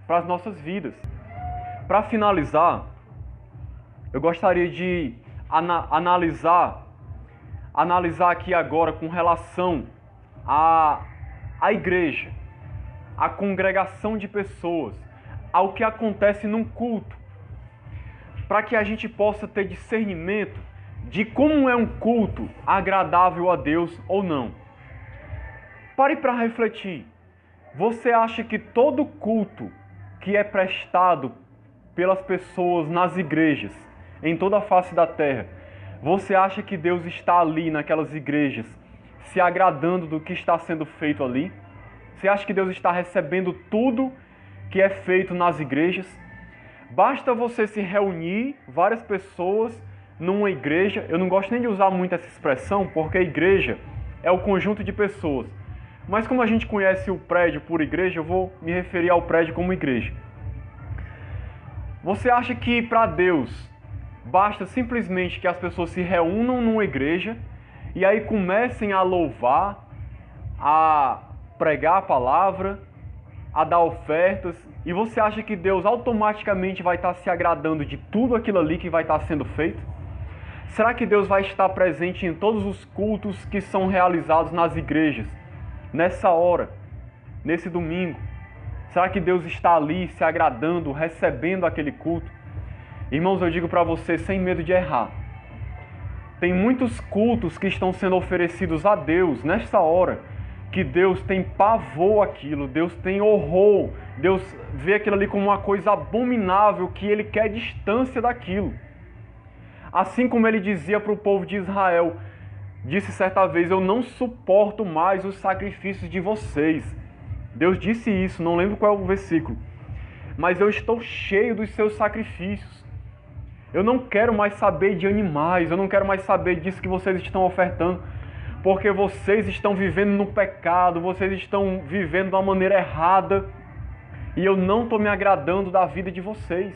para as nossas vidas. Para finalizar, eu gostaria de analisar aqui agora com relação à igreja, à congregação de pessoas, ao que acontece num culto, para que a gente possa ter discernimento de como é um culto agradável a Deus ou não. Pare para refletir. Você acha que todo culto que é prestado pelas pessoas nas igrejas, em toda a face da terra, você acha que Deus está ali naquelas igrejas, se agradando do que está sendo feito ali? Você acha que Deus está recebendo tudo que é feito nas igrejas? Basta você se reunir, várias pessoas, numa igreja. Eu não gosto nem de usar muito essa expressão, porque a igreja é o conjunto de pessoas. Mas como a gente conhece o prédio por igreja, eu vou me referir ao prédio como igreja. Você acha que para Deus basta simplesmente que as pessoas se reúnam numa igreja e aí comecem a louvar, a pregar a palavra, a dar ofertas, e você acha que Deus automaticamente vai estar se agradando de tudo aquilo ali que vai estar sendo feito? Será que Deus vai estar presente em todos os cultos que são realizados nas igrejas, nessa hora, nesse domingo? Será que Deus está ali se agradando, recebendo aquele culto? Irmãos, eu digo para você sem medo de errar. Tem muitos cultos que estão sendo oferecidos a Deus nessa hora, que Deus tem pavor àquilo, Deus tem horror, Deus vê aquilo ali como uma coisa abominável, que Ele quer distância daquilo. Assim como Ele dizia para o povo de Israel, disse certa vez, eu não suporto mais os sacrifícios de vocês. Deus disse isso, não lembro qual é o versículo, mas eu estou cheio dos seus sacrifícios. Eu não quero mais saber de animais, eu não quero mais saber disso que vocês estão ofertando, porque vocês estão vivendo no pecado, vocês estão vivendo de uma maneira errada, e eu não estou me agradando da vida de vocês.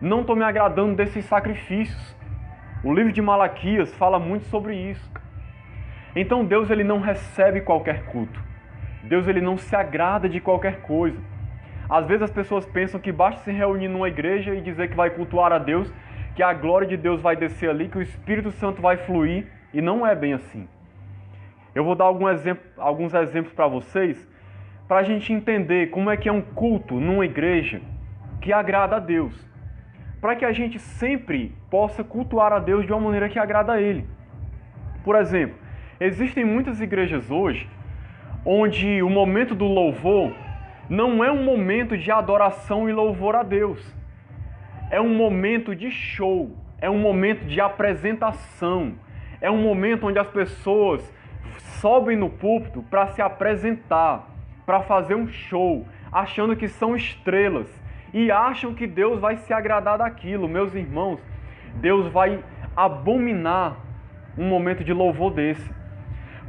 Não estou me agradando desses sacrifícios. O livro de Malaquias fala muito sobre isso. Então Deus ele não recebe qualquer culto. Deus ele não se agrada de qualquer coisa. Às vezes as pessoas pensam que basta se reunir numa igreja e dizer que vai cultuar a Deus, que a glória de Deus vai descer ali, que o Espírito Santo vai fluir, e não é bem assim. Eu vou dar alguns exemplos para vocês, para a gente entender como é que é um culto numa igreja que agrada a Deus, para que a gente sempre possa cultuar a Deus de uma maneira que agrada a Ele. Por exemplo, existem muitas igrejas hoje onde o momento do louvor não é um momento de adoração e louvor a Deus. É um momento de show, é um momento de apresentação, é um momento onde as pessoas sobem no púlpito para se apresentar, para fazer um show, achando que são estrelas e acham que Deus vai se agradar daquilo. Meus irmãos, Deus vai abominar um momento de louvor desse,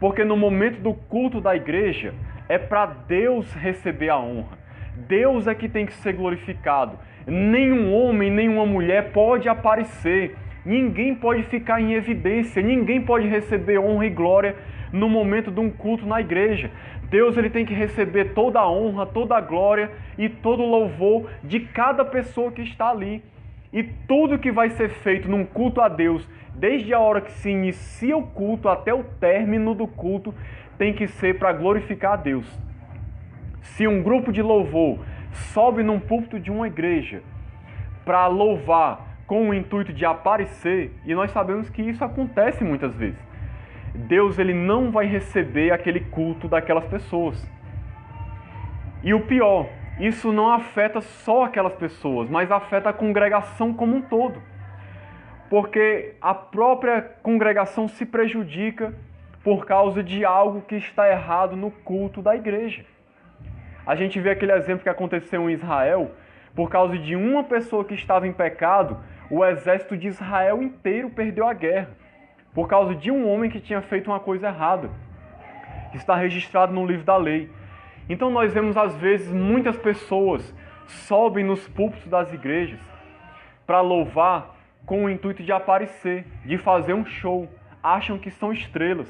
porque no momento do culto da igreja é para Deus receber a honra. Deus é que tem que ser glorificado. Nenhum homem, nenhuma mulher pode aparecer. Ninguém pode ficar em evidência. Ninguém pode receber honra e glória no momento de um culto na igreja. Deus ele tem que receber toda a honra, toda a glória e todo o louvor de cada pessoa que está ali. E tudo que vai ser feito num culto a Deus, desde a hora que se inicia o culto até o término do culto, tem que ser para glorificar a Deus. Se um grupo de louvor sobe num púlpito de uma igreja para louvar com o intuito de aparecer, e nós sabemos que isso acontece muitas vezes, Deus ele não vai receber aquele culto daquelas pessoas. E o pior isso não afeta só aquelas pessoas, mas afeta a congregação como um todo. Porque a própria congregação se prejudica por causa de algo que está errado no culto da igreja. A gente vê aquele exemplo que aconteceu em Israel, por causa de uma pessoa que estava em pecado, o exército de Israel inteiro perdeu a guerra, por causa de um homem que tinha feito uma coisa errada. Está registrado no livro da lei. Então nós vemos às vezes muitas pessoas sobem nos púlpitos das igrejas para louvar com o intuito de aparecer, de fazer um show, acham que são estrelas.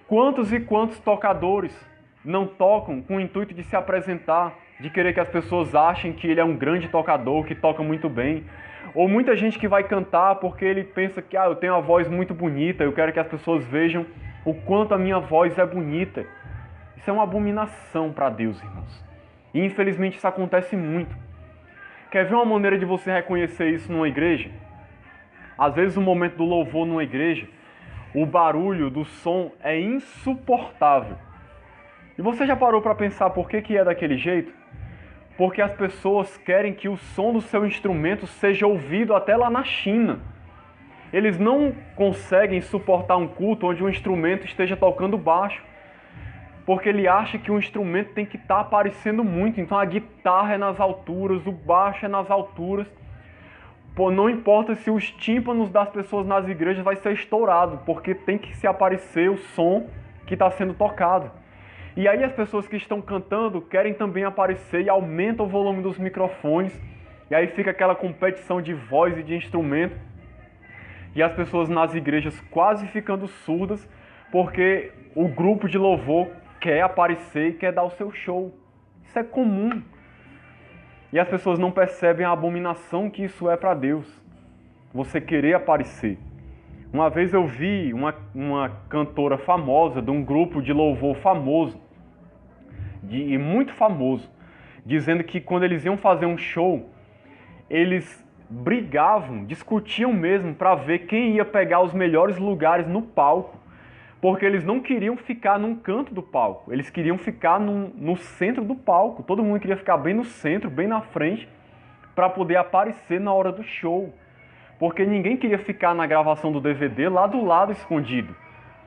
Quantos e quantos tocadores não tocam com o intuito de se apresentar, de querer que as pessoas achem que ele é um grande tocador, que toca muito bem. Ou muita gente que vai cantar porque ele pensa que eu tenho uma voz muito bonita, eu quero que as pessoas vejam o quanto a minha voz é bonita. Isso é uma abominação para Deus, irmãos. E infelizmente isso acontece muito. Quer ver uma maneira de você reconhecer isso numa igreja? Às vezes no momento do louvor numa igreja, o barulho do som é insuportável. E você já parou para pensar por que é daquele jeito? Porque as pessoas querem que o som do seu instrumento seja ouvido até lá na China. Eles não conseguem suportar um culto onde o instrumento esteja tocando baixo, porque ele acha que o instrumento tem que estar aparecendo muito. Então a guitarra é nas alturas, o baixo é nas alturas. Pô, não importa se os tímpanos das pessoas nas igrejas vai ser estourado, porque tem que se aparecer o som que está sendo tocado. E aí as pessoas que estão cantando querem também aparecer e aumentam o volume dos microfones. E aí fica aquela competição de voz e de instrumento. E as pessoas nas igrejas quase ficando surdas, porque o grupo de louvor quer aparecer e quer dar o seu show. Isso é comum. E as pessoas não percebem a abominação que isso é para Deus. Você querer aparecer. Uma vez eu vi uma cantora famosa, de um grupo de louvor famoso, e muito famoso, dizendo que quando eles iam fazer um show, eles brigavam, discutiam mesmo para ver quem ia pegar os melhores lugares no palco. Porque eles não queriam ficar num canto do palco, eles queriam ficar no centro do palco. Todo mundo queria ficar bem no centro, bem na frente, para poder aparecer na hora do show. Porque ninguém queria ficar na gravação do DVD lá do lado escondido,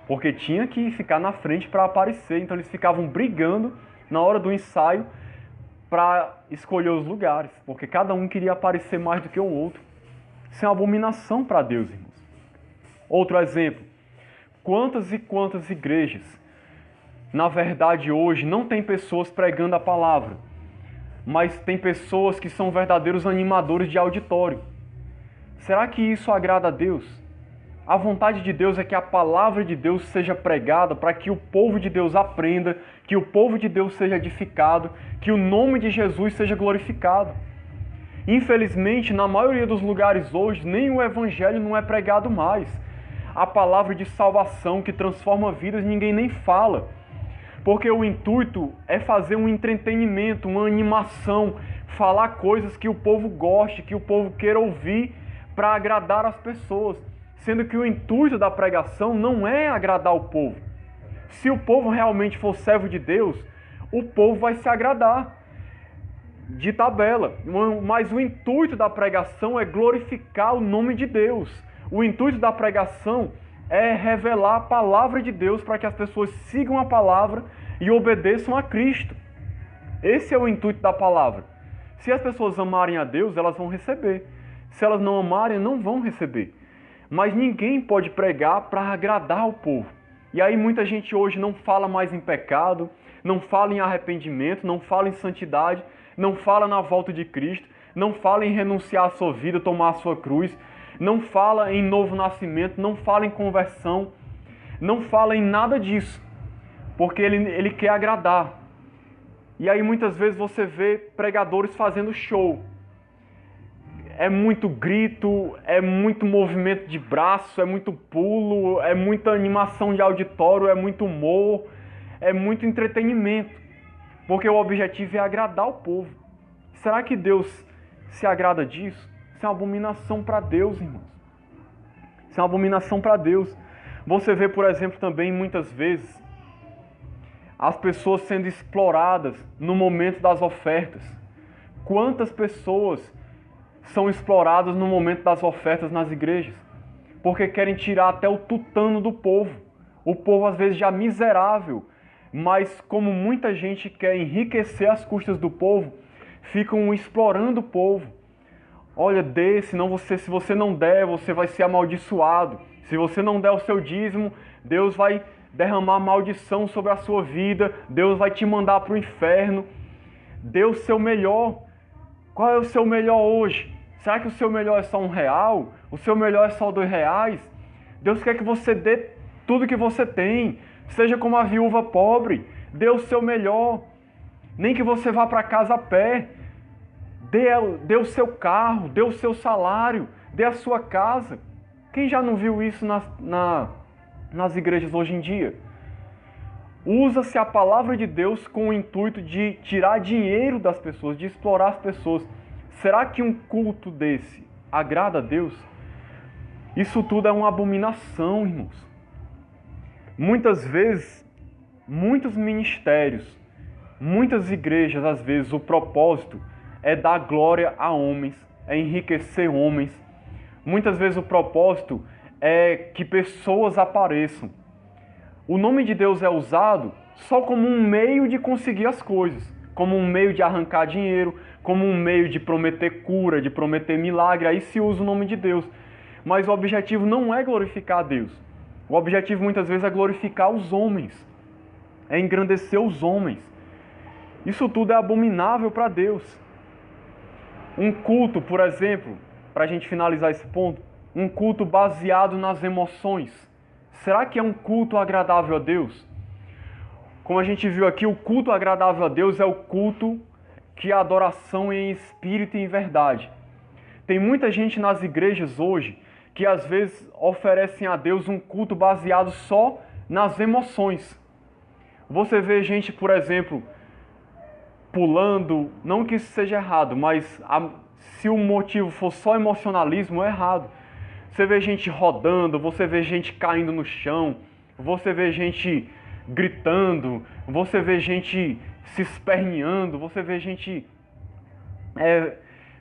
porque tinha que ficar na frente para aparecer. Então eles ficavam brigando na hora do ensaio para escolher os lugares, porque cada um queria aparecer mais do que o outro. Isso é uma abominação para Deus, irmãos. Outro exemplo. Quantas e quantas igrejas, na verdade hoje, não tem pessoas pregando a palavra, mas tem pessoas que são verdadeiros animadores de auditório. Será que isso agrada a Deus? A vontade de Deus é que a palavra de Deus seja pregada para que o povo de Deus aprenda, que o povo de Deus seja edificado, que o nome de Jesus seja glorificado. Infelizmente, na maioria dos lugares hoje, nem o evangelho não é pregado mais. A palavra de salvação que transforma vidas, ninguém nem fala. Porque o intuito é fazer um entretenimento, uma animação, falar coisas que o povo goste, que o povo queira ouvir para agradar as pessoas. Sendo que o intuito da pregação não é agradar o povo. Se o povo realmente for servo de Deus, o povo vai se agradar de tabela. Mas o intuito da pregação é glorificar o nome de Deus. O intuito da pregação é revelar a palavra de Deus para que as pessoas sigam a palavra e obedeçam a Cristo. Esse é o intuito da palavra. Se as pessoas amarem a Deus, elas vão receber. Se elas não amarem, não vão receber. Mas ninguém pode pregar para agradar o povo. E aí muita gente hoje não fala mais em pecado, não fala em arrependimento, não fala em santidade, não fala na volta de Cristo, não fala em renunciar à sua vida, tomar a sua cruz, não fala em novo nascimento, não fala em conversão, não fala em nada disso, porque ele quer agradar. E aí muitas vezes você vê pregadores fazendo show. É muito grito, é muito movimento de braço, é muito pulo, é muita animação de auditório, é muito humor, é muito entretenimento. Porque o objetivo é agradar o povo. Será que Deus se agrada disso? Isso é uma abominação para Deus, irmãos. Isso é uma abominação para Deus. Você vê, por exemplo, também muitas vezes as pessoas sendo exploradas no momento das ofertas. Quantas pessoas são exploradas no momento das ofertas nas igrejas? Porque querem tirar até o tutano do povo. O povo às vezes já miserável, mas como muita gente quer enriquecer às custas do povo, ficam explorando o povo. Olha, dê, senão se você não der, você vai ser amaldiçoado. Se você não der o seu dízimo, Deus vai derramar maldição sobre a sua vida, Deus vai te mandar para o inferno. Dê o seu melhor. Qual é o seu melhor hoje? Será que o seu melhor é só R$1? O seu melhor é só R$2? Deus quer que você dê tudo que você tem. Seja como a viúva pobre. Dê o seu melhor. Nem que você vá para casa a pé. Dê o seu carro, dê o seu salário, dê a sua casa. Quem já não viu isso nas igrejas hoje em dia? Usa-se a palavra de Deus com o intuito de tirar dinheiro das pessoas, de explorar as pessoas. Será que um culto desse agrada a Deus? Isso tudo é uma abominação, irmãos. Muitas vezes, muitos ministérios, muitas igrejas, às vezes, o propósito é dar glória a homens, é enriquecer homens. Muitas vezes o propósito é que pessoas apareçam. O nome de Deus é usado só como um meio de conseguir as coisas, como um meio de arrancar dinheiro, como um meio de prometer cura, de prometer milagre. Aí se usa o nome de Deus. Mas o objetivo não é glorificar a Deus. O objetivo muitas vezes é glorificar os homens, é engrandecer os homens. Isso tudo é abominável para Deus. Um culto, por exemplo, para a gente finalizar esse ponto, um culto baseado nas emoções. Será que é um culto agradável a Deus? Como a gente viu aqui, o culto agradável a Deus é o culto que é a adoração em espírito e em verdade. Tem muita gente nas igrejas hoje que às vezes oferecem a Deus um culto baseado só nas emoções. Você vê gente, por exemplo, pulando, não que isso seja errado, mas se o motivo for só emocionalismo, é errado. Você vê gente rodando, você vê gente caindo no chão, você vê gente gritando, você vê gente se esperneando, você vê gente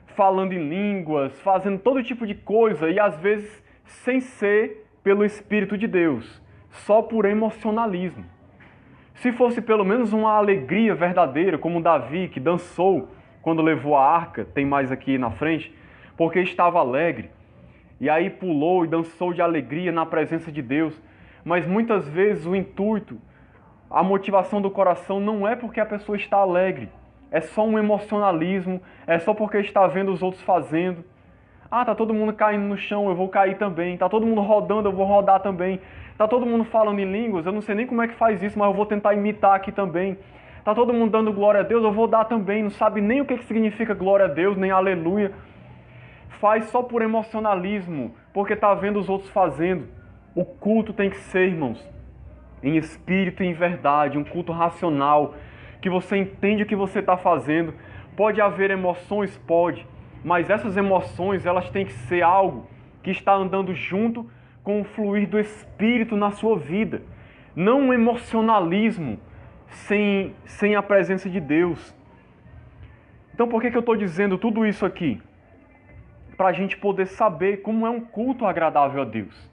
falando em línguas, fazendo todo tipo de coisa, e às vezes sem ser pelo Espírito de Deus, só por emocionalismo. Se fosse pelo menos uma alegria verdadeira, como Davi, que dançou quando levou a arca, tem mais aqui na frente, porque estava alegre, e aí pulou e dançou de alegria na presença de Deus. Mas muitas vezes o intuito, a motivação do coração não é porque a pessoa está alegre, é só um emocionalismo, é só porque está vendo os outros fazendo. Ah, tá todo mundo caindo no chão, eu vou cair também. Tá todo mundo rodando, eu vou rodar também. Tá todo mundo falando em línguas, eu não sei nem como é que faz isso, mas eu vou tentar imitar aqui também. Tá todo mundo dando glória a Deus, eu vou dar também. Não sabe nem o que significa glória a Deus, nem aleluia. Faz só por emocionalismo, porque tá vendo os outros fazendo. O culto tem que ser, irmãos, em espírito e em verdade, um culto racional, que você entende o que você está fazendo. Pode haver emoções? Pode. Mas essas emoções, elas têm que ser algo que está andando junto com o fluir do Espírito na sua vida. Não um emocionalismo sem a presença de Deus. Então por que eu estou dizendo tudo isso aqui? Para a gente poder saber como é um culto agradável a Deus.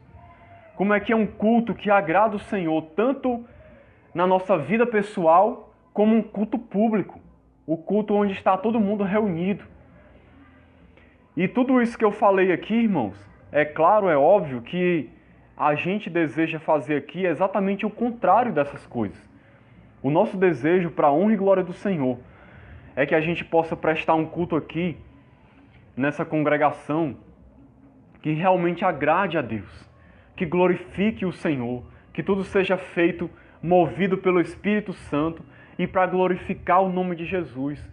Como é que é um culto que agrada o Senhor, tanto na nossa vida pessoal, como um culto público. O culto onde está todo mundo reunido. E tudo isso que eu falei aqui, irmãos, é claro, é óbvio que a gente deseja fazer aqui exatamente o contrário dessas coisas. O nosso desejo para a honra e glória do Senhor é que a gente possa prestar um culto aqui, nessa congregação, que realmente agrade a Deus, que glorifique o Senhor, que tudo seja feito movido pelo Espírito Santo e para glorificar o nome de Jesus.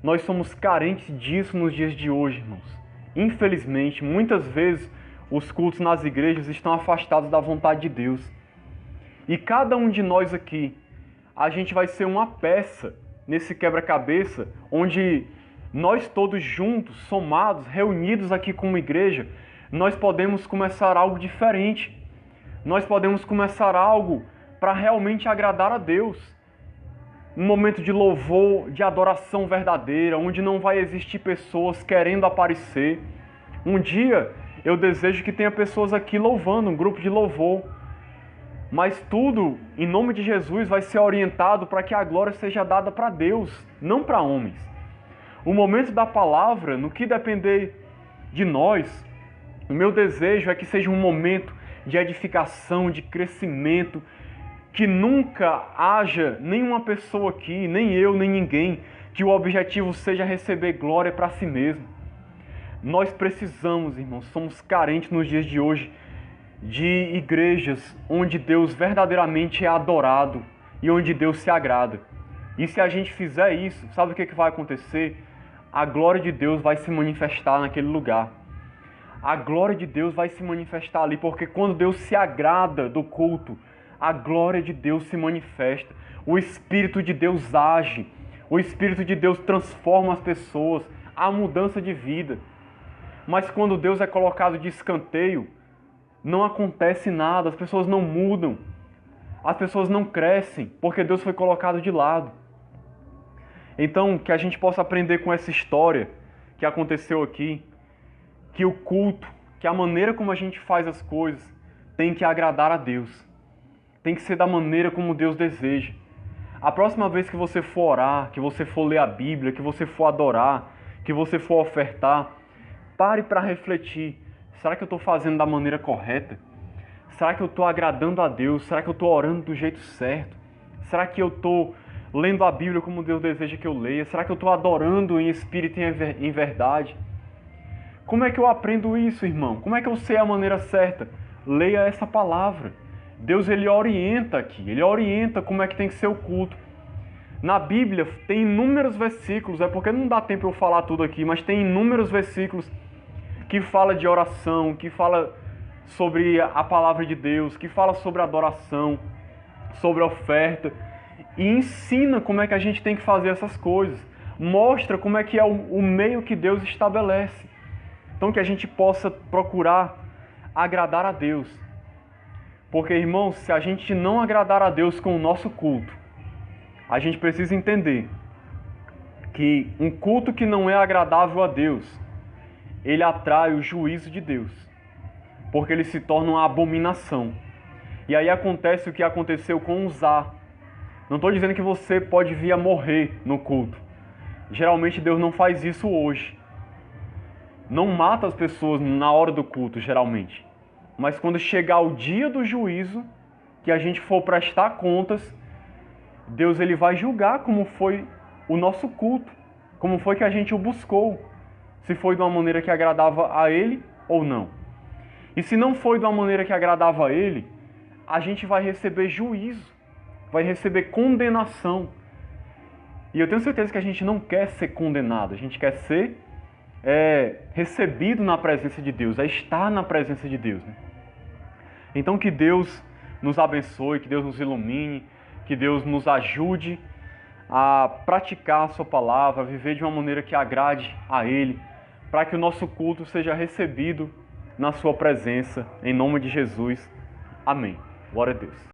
Nós somos carentes disso nos dias de hoje, irmãos. Infelizmente, muitas vezes os cultos nas igrejas estão afastados da vontade de Deus. E cada um de nós aqui, a gente vai ser uma peça nesse quebra-cabeça, onde nós todos juntos, somados, reunidos aqui como igreja, nós podemos começar algo diferente. Nós podemos começar algo para realmente agradar a Deus. um momento de louvor, de adoração verdadeira, onde não vai existir pessoas querendo aparecer. Um dia eu desejo que tenha pessoas aqui louvando, um grupo de louvor, mas tudo, em nome de Jesus, vai ser orientado para que a glória seja dada para Deus, não para homens. O momento da palavra, no que depender de nós, o meu desejo é que seja um momento de edificação, de crescimento, que nunca haja nenhuma pessoa aqui, nem eu, nem ninguém, que o objetivo seja receber glória para si mesmo. Nós precisamos, irmãos, somos carentes nos dias de hoje, de igrejas onde Deus verdadeiramente é adorado e onde Deus se agrada. E se a gente fizer isso, sabe o que vai acontecer? A glória de Deus vai se manifestar naquele lugar. A glória de Deus vai se manifestar ali, porque quando Deus se agrada do culto, a glória de Deus se manifesta. O Espírito de Deus age. O Espírito de Deus transforma as pessoas. Há mudança de vida. Mas quando Deus é colocado de escanteio, não acontece nada. As pessoas não mudam. As pessoas não crescem, porque Deus foi colocado de lado. Então, que a gente possa aprender com essa história que aconteceu aqui, que o culto, que a maneira como a gente faz as coisas, tem que agradar a Deus. Tem que ser da maneira como Deus deseja. A próxima vez que você for orar, que você for ler a Bíblia, que você for adorar, que você for ofertar, pare para refletir. Será que eu estou fazendo da maneira correta? Será que eu estou agradando a Deus? Será que eu estou orando do jeito certo? Será que eu estou lendo a Bíblia como Deus deseja que eu leia? Será que eu estou adorando em espírito e em verdade? Como é que eu aprendo isso, irmão? Como é que eu sei a maneira certa? Leia essa palavra. Deus, ele orienta aqui, ele orienta como é que tem que ser o culto. Na Bíblia tem inúmeros versículos, é porque não dá tempo eu falar tudo aqui, mas tem inúmeros versículos que fala de oração, que fala sobre a palavra de Deus, que fala sobre adoração, sobre oferta, e ensina como é que a gente tem que fazer essas coisas. Mostra como é que é o meio que Deus estabelece. Então que a gente possa procurar agradar a Deus. Porque, irmãos, se a gente não agradar a Deus com o nosso culto, a gente precisa entender que um culto que não é agradável a Deus, ele atrai o juízo de Deus, porque ele se torna uma abominação. E aí acontece o que aconteceu com Uzá. Não estou dizendo que você pode vir a morrer no culto. Geralmente Deus não faz isso hoje. Não mata as pessoas na hora do culto, geralmente. Mas quando chegar o dia do juízo, que a gente for prestar contas, Deus, ele vai julgar como foi o nosso culto, como foi que a gente o buscou, se foi de uma maneira que agradava a ele ou não. E se não foi de uma maneira que agradava a ele, a gente vai receber juízo, vai receber condenação. E eu tenho certeza que a gente não quer ser condenado, a gente quer ser recebido na presença de Deus, estar na presença de Deus, né? Então que Deus nos abençoe, que Deus nos ilumine, que Deus nos ajude a praticar a sua palavra, a viver de uma maneira que agrade a Ele, para que o nosso culto seja recebido na sua presença, em nome de Jesus. Amém. Glória a Deus.